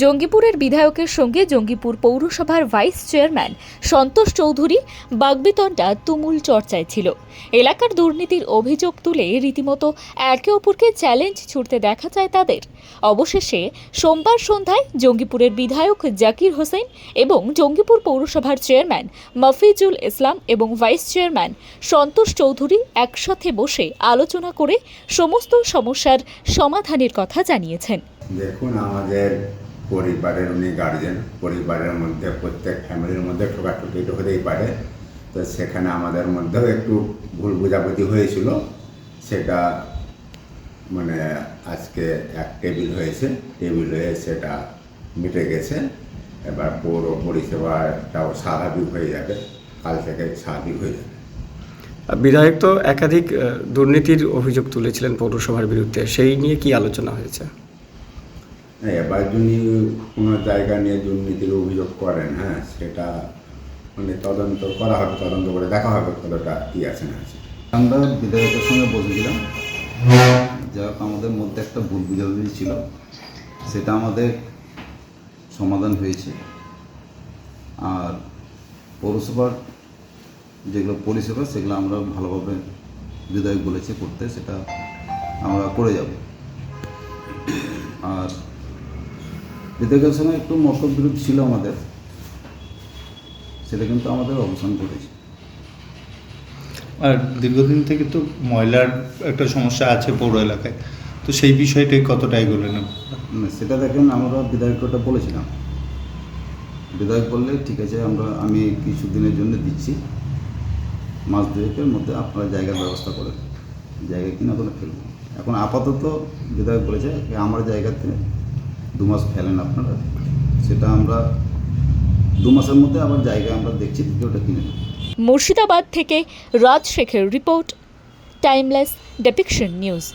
জঙ্গিপুরের বিধায়কের সঙ্গে জঙ্গিপুর পৌরসভার ভাইস চেয়ারম্যান সন্তোষ চৌধুরী বাগবিতণ্ডা তুমুল চর্চায় ছিল। এলাকার দুর্নীতির অভিযোগ তুলে রীতিমতো একে অপরকে চ্যালেঞ্জ ছুড়তে দেখা যায় তাদের। অবশেষে সোমবার সন্ধ্যায় জঙ্গিপুরের বিধায়ক জাকির হোসেন এবং জঙ্গিপুর পৌরসভার চেয়ারম্যান মফিজুল ইসলাম এবং ভাইস চেয়ারম্যান সন্তোষ চৌধুরী একসাথে বসে আলোচনা করে সমস্ত সমস্যার সমাধানের কথা জানিয়েছেন। দেখুন, আমাদের পরিবারের উনি গার্জেন, পরিবারের মধ্যে প্রত্যেক ফ্যামিলির মধ্যে ঠোকাঠুকি তো হতেই পারে। তো সেখানে আমাদের মধ্যেও একটু ভুল বোঝাবুঝি হয়েছিল, সেটা মানে আজকে এক টেবিল হয়ে সেটা মিটে গেছে। এবার পৌর পরিষেবাটাও স্বাভাবিক হয়ে যাবে, কাল থেকে স্বাভাবিক হয়ে যাবে। বিধায়ক তো একাধিক দুর্নীতির অভিযোগ তুলেছিলেন পৌরসভার বিরুদ্ধে, সেই নিয়ে কি আলোচনা হয়েছে? এবার যদি কোনো জায়গা নিয়ে দুর্নীতির অভিযোগ করেন, সেটা মানে তদন্ত করা হবে, তদন্ত করে দেখা হবে কতটা কী আছে না আছে। আমরা বিধায়কের সঙ্গে বসেছিলাম, যা আমাদের মধ্যে একটা ভুল বুঝাবুঝি ছিল, সেটা আমাদের সমাধান হয়েছে। আর পৌরসভার যেগুলো পরিষেবা সেগুলো আমরা ভালোভাবে বিধায়ক বলেছে করতে, সেটা আমরা করে যাব। আর বিধায়কের সঙ্গে একটু মতবিরোধ ছিল আমাদের, সেটা কিন্তু আমাদের অবসান করেছে। আর দীর্ঘদিন থেকে তো ময়লার একটা সমস্যা আছে পৌর এলাকায়, তো সেই বিষয়টাই কতটা এগোলেন? সেটা দেখেন, আমরা বিধায়কটা বলেছিলাম, বিধায়ক বললে ঠিক আছে, আমি কিছু দিনের জন্য দিচ্ছি, মাস দুয়েকের মধ্যে আপনারা জায়গার ব্যবস্থা করেন, জায়গা কিনা করে ফেলবেন। এখন আপাতত বিধায়ক বলেছে আমার জায়গাতে 2 মাস ফেলেন আপনারা, সেটা আমরা 2 মাসের মধ্যে আবার জায়গা আমরা দেখছি ওটা কিনে নেব। মুর্শিদাবাদ থেকে রাজ শেখের রিপোর্ট, টাইমলেস ডেপিকশন নিউজ।